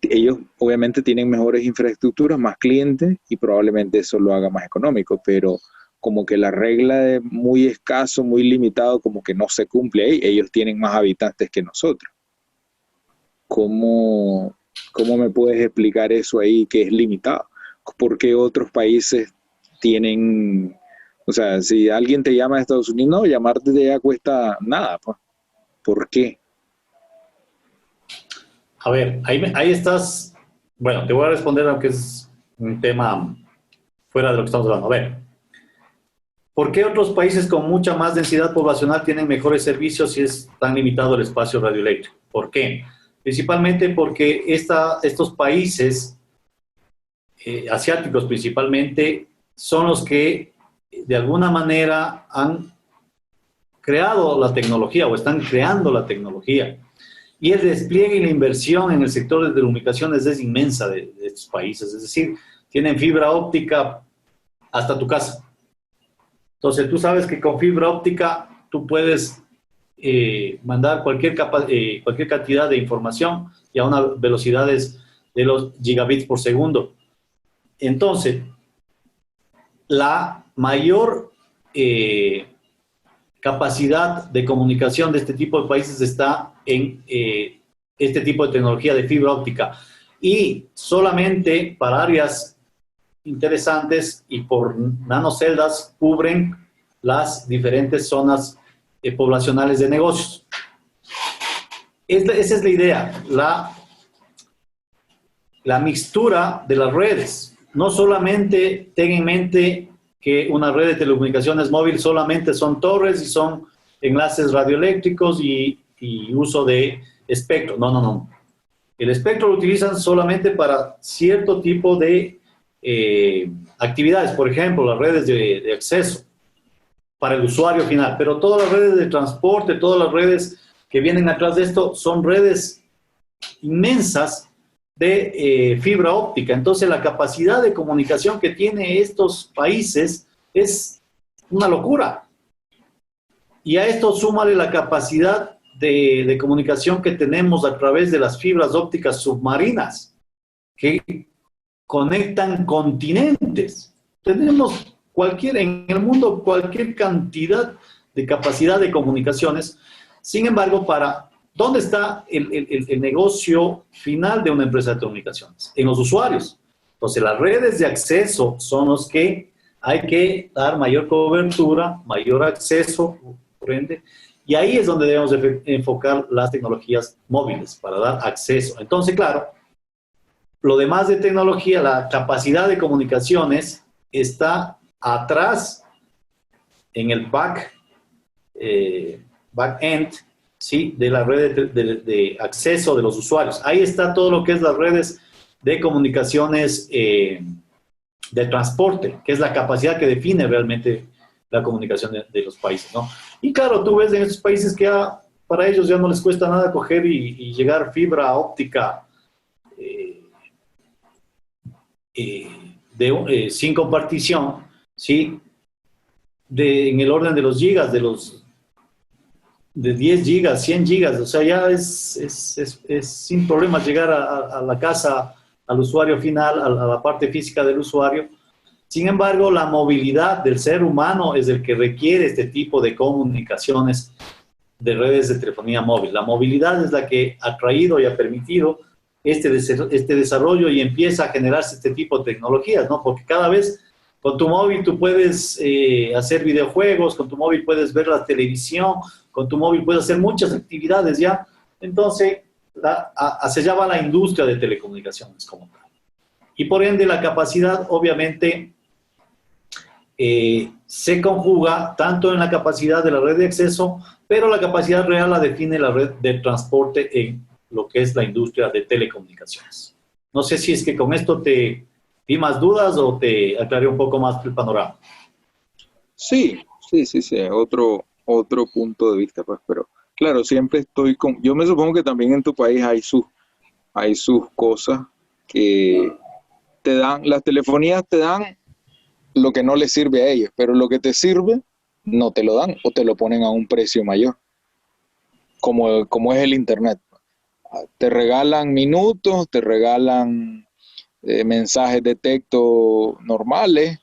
Ellos obviamente tienen mejores infraestructuras, más clientes, y probablemente eso lo haga más económico, pero como que la regla de muy escaso, muy limitado, como que no se cumple ahí. Ellos tienen más habitantes que nosotros. ¿Cómo me puedes explicar eso ahí, que es limitado? ¿Por qué otros países tienen, o sea, si alguien te llama de Estados Unidos, no, llamarte de allá cuesta nada, pues? ¿Por qué? A ver, ahí estás. Bueno, te voy a responder, aunque es un tema fuera de lo que estamos hablando. A ver, ¿por qué otros países con mucha más densidad poblacional tienen mejores servicios si es tan limitado el espacio radioeléctrico? ¿Por qué? Principalmente porque estos países asiáticos principalmente son los que de alguna manera han creado la tecnología o están creando la tecnología. Y el despliegue y la inversión en el sector de telecomunicaciones es inmensa de estos países. Es decir, tienen fibra óptica hasta tu casa. Entonces, tú sabes que con fibra óptica tú puedes mandar cualquier cantidad de información y a unas velocidades de los gigabits por segundo. Entonces, la mayor capacidad de comunicación de este tipo de países está en este tipo de tecnología de fibra óptica. Y solamente para áreas interesantes y por nanoceldas cubren las diferentes zonas poblacionales de negocios. Esa es la idea, la mixtura de las redes. No solamente ten en mente que una red de telecomunicaciones móvil solamente son torres y son enlaces radioeléctricos y uso de espectro. No, no, no. El espectro lo utilizan solamente para cierto tipo de actividades, por ejemplo, las redes de acceso para el usuario final, pero todas las redes de transporte, todas las redes que vienen atrás de esto son redes inmensas de fibra óptica. Entonces la capacidad de comunicación que tienen estos países es una locura. Y a esto súmale la capacidad de comunicación que tenemos a través de las fibras ópticas submarinas que conectan continentes. Tenemos en el mundo cualquier cantidad de capacidad de comunicaciones. Sin embargo, ¿dónde está el negocio final de una empresa de telecomunicaciones? En los usuarios. Entonces, las redes de acceso son los que hay que dar mayor cobertura, mayor acceso, por ende, y ahí es donde debemos enfocar las tecnologías móviles para dar acceso. Entonces, claro, lo demás de tecnología, la capacidad de comunicaciones está atrás en el back-end, ¿sí? De la red de acceso de los usuarios. Ahí está todo lo que es las redes de comunicaciones de transporte, que es la capacidad que define realmente la comunicación de los países, ¿no? Y claro, tú ves en estos países que para ellos ya no les cuesta nada coger y llegar fibra óptica sin compartición, ¿sí? En el orden de los gigas, de 10 gigas, 100 gigas, o sea, ya es sin problemas llegar a la casa, al usuario final, a la parte física del usuario. Sin embargo, la movilidad del ser humano es el que requiere este tipo de comunicaciones de redes de telefonía móvil. La movilidad es la que ha traído y ha permitido este desarrollo y empieza a generarse este tipo de tecnologías, ¿no? Porque cada vez con tu móvil tú puedes hacer videojuegos, con tu móvil puedes ver la televisión, con tu móvil puedes hacer muchas actividades ya. Entonces, hacia allá va la industria de telecomunicaciones como tal. Y por ende, la capacidad, obviamente, se conjuga tanto en la capacidad de la red de acceso, pero la capacidad real la define la red de transporte en lo que es la industria de telecomunicaciones. No sé si es que con esto te di más dudas o te aclaré un poco más el panorama. Sí, otro punto de vista, pues, pero claro, siempre yo me supongo que también en tu país hay sus cosas que te dan, las telefonías te dan lo que no les sirve a ellos, pero lo que te sirve no te lo dan o te lo ponen a un precio mayor, como es el internet. Te regalan minutos, te regalan mensajes de texto normales,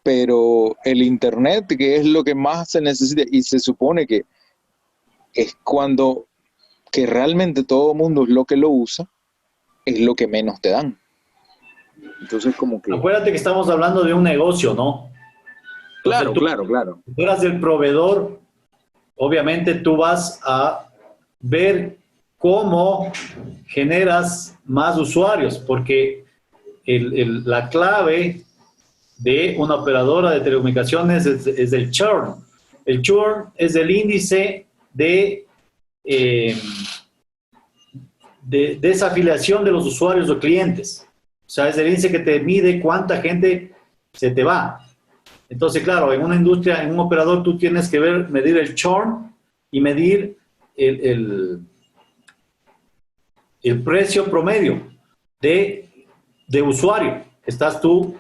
pero el internet, que es lo que más se necesita y se supone que es que realmente todo el mundo es lo que lo usa, es lo que menos te dan. Entonces, como que... Acuérdate que estamos hablando de un negocio, ¿no? Claro, Entonces, claro. Si tú eras el proveedor, obviamente tú vas a ver cómo generas más usuarios, porque la clave de una operadora de telecomunicaciones es el churn. El churn es el índice de desafiliación de los usuarios o clientes. O sea, es el índice que te mide cuánta gente se te va. Entonces, claro, en una industria, en un operador, tú tienes que medir el churn y medir el precio promedio de usuario que estás tú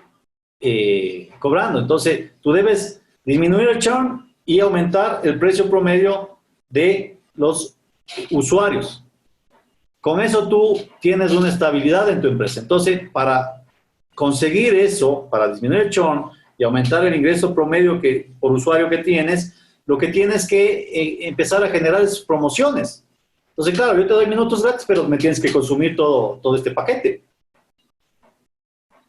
cobrando. Entonces, tú debes disminuir el churn y aumentar el precio promedio de los usuarios. Con eso tú tienes una estabilidad en tu empresa. Entonces, para conseguir eso, para disminuir el churn y aumentar el ingreso promedio por usuario que tienes, lo que tienes que empezar a generar es promociones. Entonces, claro, yo te doy minutos gratis, pero me tienes que consumir todo este paquete.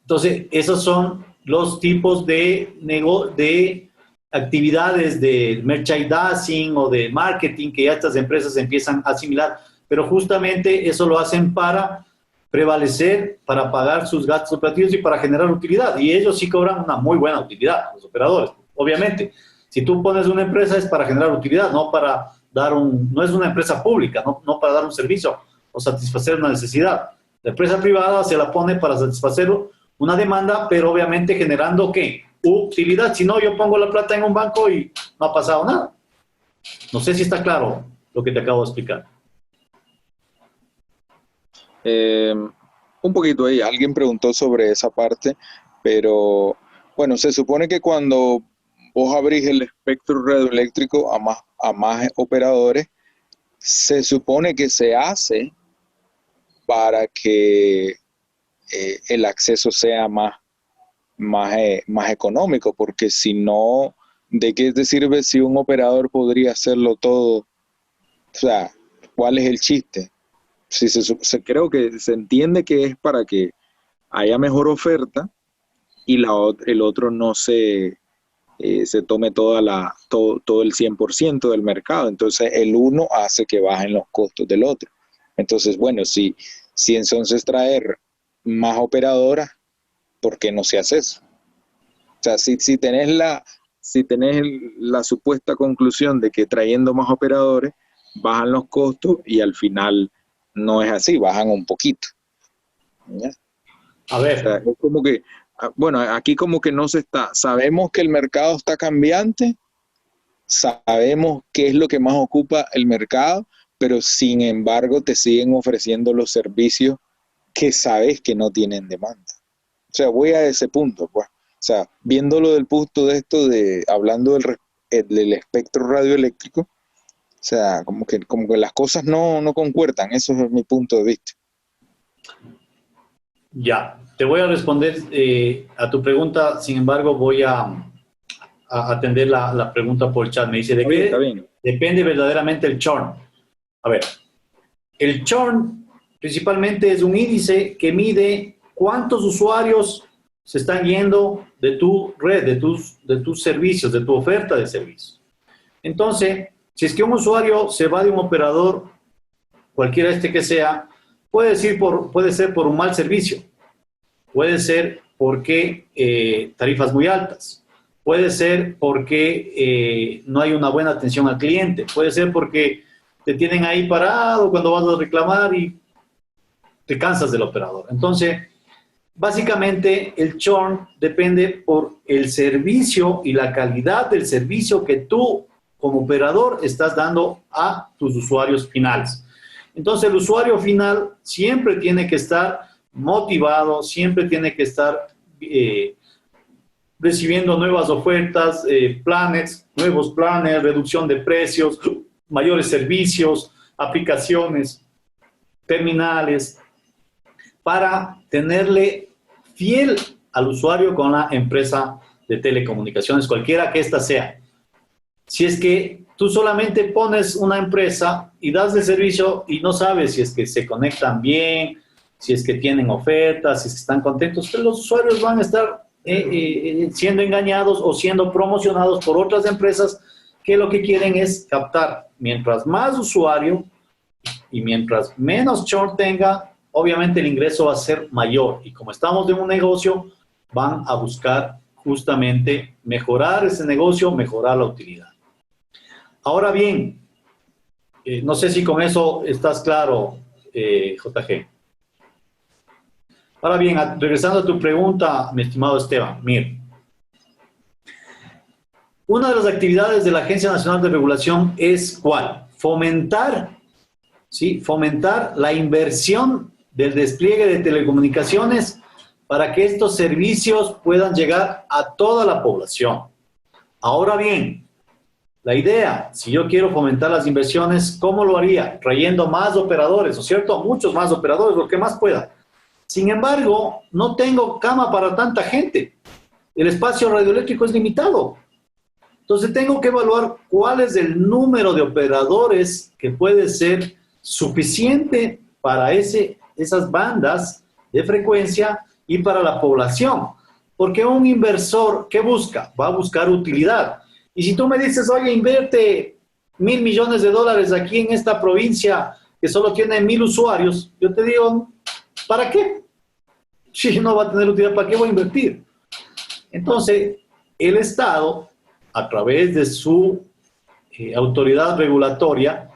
Entonces, esos son los tipos de actividades de merchandising o de marketing que ya estas empresas empiezan a asimilar. Pero justamente eso lo hacen para prevalecer, para pagar sus gastos operativos y para generar utilidad. Y ellos sí cobran una muy buena utilidad, los operadores. Obviamente, si tú pones una empresa es para generar utilidad, no para no es una empresa pública, no para dar un servicio o satisfacer una necesidad. La empresa privada se la pone para satisfacer una demanda, pero obviamente generando, ¿qué? Utilidad. Si no, yo pongo la plata en un banco y no ha pasado nada. No sé si está claro lo que te acabo de explicar. Un poquito ahí, alguien preguntó sobre esa parte, pero bueno, se supone que cuando vos abrís el espectro radioeléctrico a más operadores, se supone que se hace para que el acceso sea más económico, porque si no, ¿de qué te sirve si un operador podría hacerlo todo? O sea, ¿cuál es el chiste? Si creo que se entiende que es para que haya mejor oferta y el otro no se tome todo el 100% del mercado. Entonces, el uno hace que bajen los costos del otro. Entonces, bueno, si entonces traer más operadoras, ¿por qué no se hace eso? O sea, si tenés la supuesta conclusión de que trayendo más operadores bajan los costos y al final no es así, bajan un poquito. ¿Ya? A ver. O sea, es como que, bueno, aquí como que no se está, sabemos que el mercado está cambiante, sabemos qué es lo que más ocupa el mercado, pero sin embargo te siguen ofreciendo los servicios que sabes que no tienen demanda. O sea, voy a ese punto, pues. O sea, viéndolo del punto de esto hablando del espectro radioeléctrico, o sea, como que las cosas no concuerdan, eso es mi punto de vista. Ya, te voy a responder a tu pregunta, sin embargo voy a atender la pregunta por chat. Me dice, ¿de qué depende verdaderamente el churn? A ver, el churn principalmente es un índice que mide cuántos usuarios se están yendo de tu red, de tus servicios, de tu oferta de servicios. Entonces, si es que un usuario se va de un operador, cualquiera que sea, puede ser por un mal servicio, puede ser porque tarifas muy altas, puede ser porque no hay una buena atención al cliente, puede ser porque te tienen ahí parado cuando vas a reclamar y te cansas del operador. Entonces, básicamente el churn depende por el servicio y la calidad del servicio que tú como operador estás dando a tus usuarios finales. Entonces el usuario final siempre tiene que estar motivado, siempre tiene que estar recibiendo nuevas ofertas, nuevos planes, reducción de precios, mayores servicios, aplicaciones, terminales, para tenerle fiel al usuario con la empresa de telecomunicaciones, cualquiera que ésta sea. Si es que tú solamente pones una empresa y das el servicio y no sabes si es que se conectan bien, si es que tienen ofertas, si es que están contentos, pues los usuarios van a estar siendo engañados o siendo promocionados por otras empresas que lo que quieren es captar. Mientras más usuario y mientras menos churn tenga, obviamente el ingreso va a ser mayor. Y como estamos en un negocio, van a buscar justamente mejorar ese negocio, mejorar la utilidad. Ahora bien, no sé si con eso estás claro, JG. Ahora bien, regresando a tu pregunta, mi estimado Esteban, mire, Una de las actividades de la Agencia Nacional de Regulación es ¿cuál? Fomentar, ¿sí? Fomentar la inversión del despliegue de telecomunicaciones para que estos servicios puedan llegar a toda la población. Ahora bien, la idea, si yo quiero fomentar las inversiones, ¿cómo lo haría? Trayendo más operadores, ¿no es cierto? Muchos más operadores, lo que más pueda. Sin embargo, no tengo cama para tanta gente. El espacio radioeléctrico es limitado. Entonces tengo que evaluar cuál es el número de operadores que puede ser suficiente para esas bandas de frecuencia y para la población. Porque un inversor, ¿qué busca? Va a buscar utilidad. Y si tú me dices, oye, invierte $1.000 millones aquí en esta provincia que solo tiene 1.000 usuarios, yo te digo, ¿para qué? Si no va a tener utilidad, ¿para qué voy a invertir? Entonces, el Estado, a través de su autoridad regulatoria,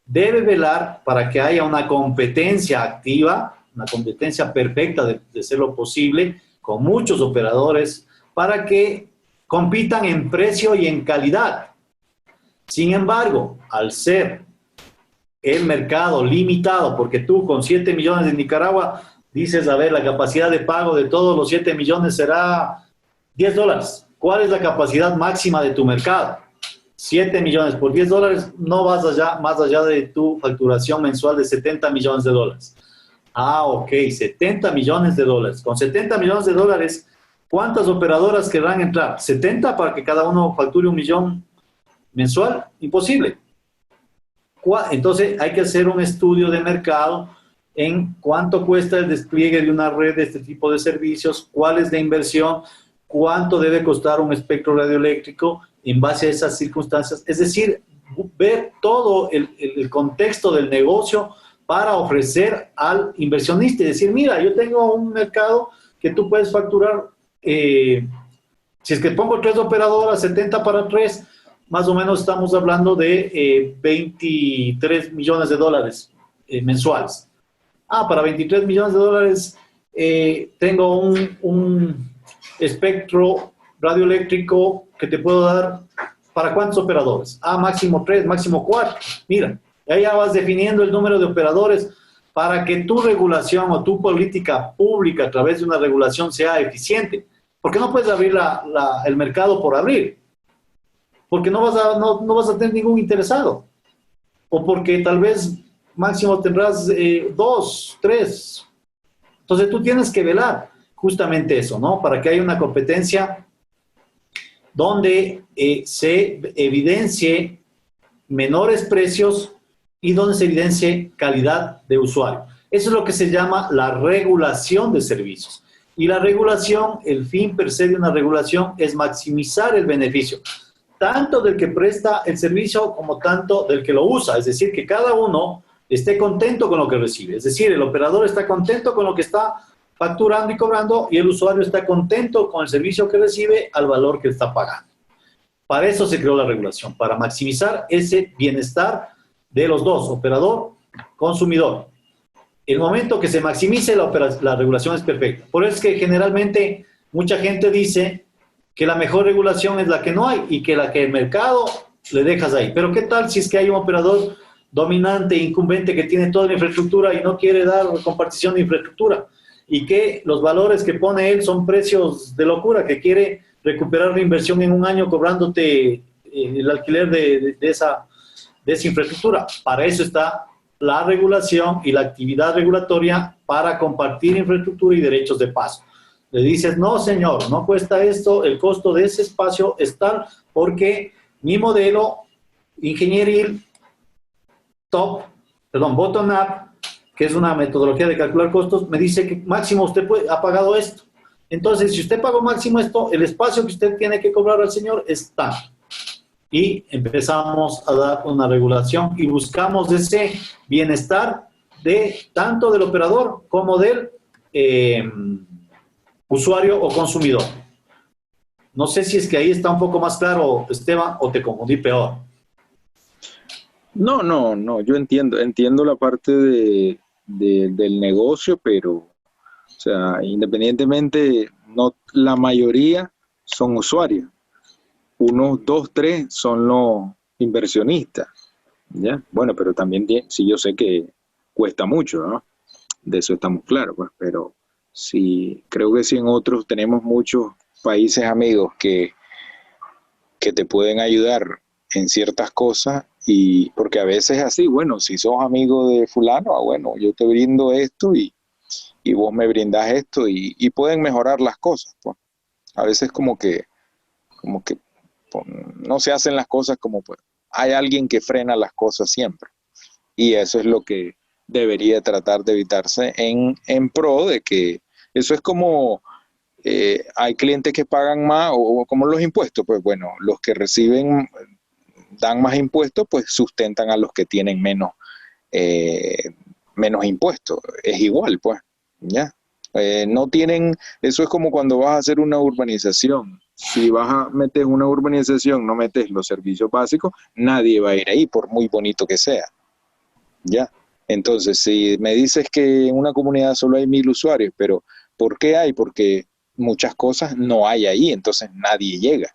debe velar para que haya una competencia activa, una competencia perfecta de ser lo posible, con muchos operadores, para que compitan en precio y en calidad. Sin embargo, al ser el mercado limitado, porque tú con 7 millones de Nicaragua dices, a ver, la capacidad de pago de todos los 7 millones será $10. ¿Cuál es la capacidad máxima de tu mercado? 7 millones por $10, no vas allá, más allá de tu facturación mensual de $70 millones. Ah, ok, $70 millones. Con $70 millones, ¿cuántas operadoras querrán entrar? ¿70 para que cada uno facture $1 millón mensual? Imposible. Entonces hay que hacer un estudio de mercado en cuánto cuesta el despliegue de una red de este tipo de servicios, cuál es la inversión, cuánto debe costar un espectro radioeléctrico en base a esas circunstancias. Es decir, ver todo el contexto del negocio para ofrecer al inversionista y decir, mira, yo tengo un mercado que tú puedes facturar, si es que pongo 3 operadoras, 70 para 3, más o menos estamos hablando de $23 millones mensuales. Para $23 millones tengo un espectro radioeléctrico que te puedo dar, ¿para cuántos operadores? Máximo 3, máximo 4. Mira, ahí ya vas definiendo el número de operadores para que tu regulación o tu política pública a través de una regulación sea eficiente. Porque no puedes abrir el mercado por abrir. Porque no vas a tener ningún interesado. O porque tal vez máximo tendrás 2, 3. Entonces tú tienes que velar justamente eso, ¿no? Para que haya una competencia donde se evidencie menores precios y donde se evidencie calidad de usuario. Eso es lo que se llama la regulación de servicios. Y la regulación, el fin per se de una regulación es maximizar el beneficio, tanto del que presta el servicio como tanto del que lo usa. Es decir, que cada uno esté contento con lo que recibe. Es decir, el operador está contento con lo que está facturando y cobrando y el usuario está contento con el servicio que recibe al valor que está pagando. Para eso se creó la regulación, para maximizar ese bienestar de los dos, operador, consumidor. El momento que se maximice, la regulación es perfecta. Por eso es que generalmente mucha gente dice que la mejor regulación es la que no hay y que la que el mercado le dejas ahí. Pero ¿qué tal si es que hay un operador dominante, incumbente, que tiene toda la infraestructura y no quiere dar compartición de infraestructura? Y que los valores que pone él son precios de locura, que quiere recuperar la inversión en un año cobrándote el alquiler de esa infraestructura. Para eso está la regulación y la actividad regulatoria para compartir infraestructura y derechos de paso. Le dices, no señor, no cuesta esto, el costo de ese espacio es tal porque mi modelo ingenieril bottom-up, que es una metodología de calcular costos, me dice que máximo usted ha pagado esto. Entonces, si usted pagó máximo esto, el espacio que usted tiene que cobrar al señor es tal. Y empezamos a dar una regulación y buscamos ese bienestar tanto del operador como del usuario o consumidor. No sé si es que ahí está un poco más claro, Esteban, o te confundí peor. No, yo entiendo la parte del negocio, pero, o sea, independientemente, no, la mayoría son usuarios. unos 2, 3 son los inversionistas, ¿ya? Bueno, pero también sí, yo sé que cuesta mucho, ¿no? De eso estamos claros, pues, pero sí, creo que sí en otros tenemos muchos países amigos que te pueden ayudar en ciertas cosas, y porque a veces es así, bueno, si sos amigo de fulano, bueno, yo te brindo esto y vos me brindás esto, y pueden mejorar las cosas, pues. A veces como que pues, no se hacen las cosas como pues. Hay alguien que frena las cosas siempre, y eso es lo que debería tratar de evitarse en pro de que eso es como hay clientes que pagan más, o como los impuestos, pues bueno, los que reciben, dan más impuestos, pues sustentan a los que tienen menos impuestos. Es igual, pues, ¿ya? No tienen, eso es como cuando vas a hacer una urbanización. Si vas a meter una urbanización, no metes los servicios básicos, nadie va a ir ahí, por muy bonito que sea, ¿ya? Entonces, si me dices que en una comunidad solo hay 1000 usuarios, pero ¿por qué hay? Porque muchas cosas no hay ahí, entonces nadie llega.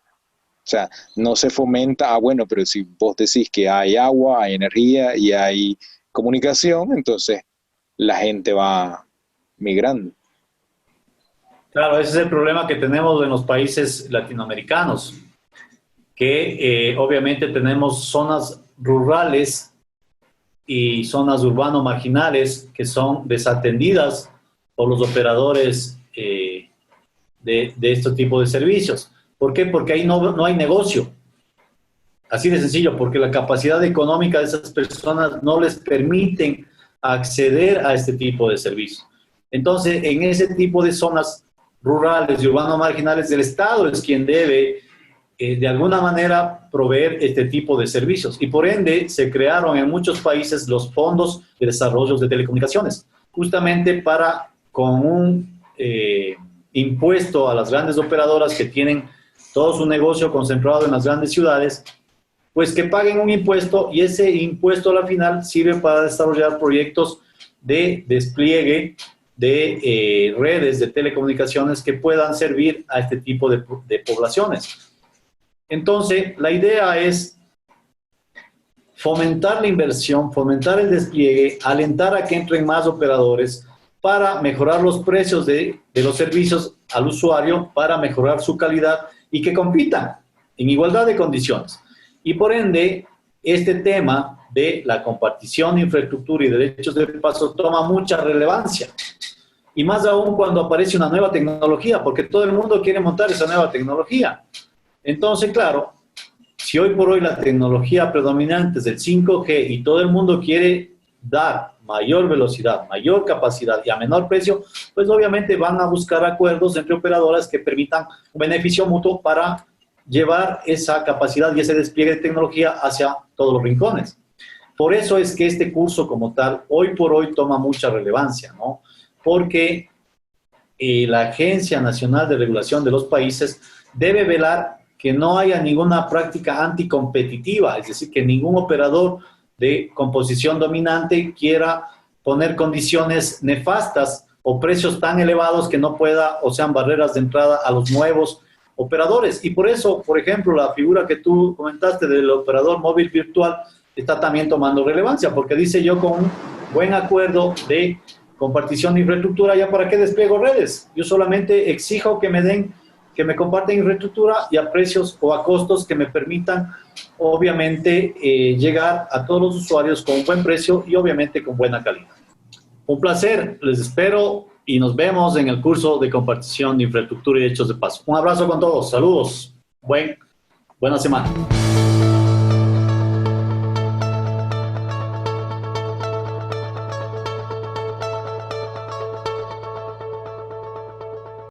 O sea, no se fomenta, bueno, pero si vos decís que hay agua, hay energía y hay comunicación, entonces la gente va migrando. Claro, ese es el problema que tenemos en los países latinoamericanos, que obviamente tenemos zonas rurales y zonas urbano-marginales que son desatendidas por los operadores de este tipo de servicios. ¿Por qué? Porque ahí no hay negocio. Así de sencillo, porque la capacidad económica de esas personas no les permiten acceder a este tipo de servicios. Entonces, en ese tipo de zonas rurales y urbano-marginales, el Estado es quien debe, de alguna manera, proveer este tipo de servicios. Y por ende, se crearon en muchos países los fondos de desarrollo de telecomunicaciones, justamente para, con un impuesto a las grandes operadoras que tienen todo su negocio concentrado en las grandes ciudades, pues que paguen un impuesto, y ese impuesto a la final sirve para desarrollar proyectos de despliegue de redes de telecomunicaciones que puedan servir a este tipo de poblaciones. Entonces, la idea es fomentar la inversión, fomentar el despliegue, alentar a que entren más operadores para mejorar los precios de los servicios al usuario, para mejorar su calidad y que compitan en igualdad de condiciones. Y por ende, este tema de la compartición de infraestructura y derechos de paso toma mucha relevancia. Y más aún cuando aparece una nueva tecnología, porque todo el mundo quiere montar esa nueva tecnología. Entonces, claro, si hoy por hoy la tecnología predominante es el 5G y todo el mundo quiere dar mayor velocidad, mayor capacidad y a menor precio, pues obviamente van a buscar acuerdos entre operadoras que permitan un beneficio mutuo para llevar esa capacidad y ese despliegue de tecnología hacia todos los rincones. Por eso es que este curso como tal, hoy por hoy toma mucha relevancia, ¿no? Porque la Agencia Nacional de Regulación de los Países debe velar que no haya ninguna práctica anticompetitiva, es decir, que ningún operador de composición dominante quiera poner condiciones nefastas o precios tan elevados que no pueda, o sean barreras de entrada a los nuevos operadores. Y por eso, por ejemplo, la figura que tú comentaste del operador móvil virtual está también tomando relevancia, porque dice: yo con un buen acuerdo de compartición de infraestructura, ¿ya para qué despliego redes? Yo solamente exijo que me compartan infraestructura y a precios o a costos que me permitan, obviamente, llegar a todos los usuarios con un buen precio y obviamente con buena calidad. Un placer, les espero y nos vemos en el curso de compartición de infraestructura y derechos de paso. Un abrazo con todos, saludos, buena semana.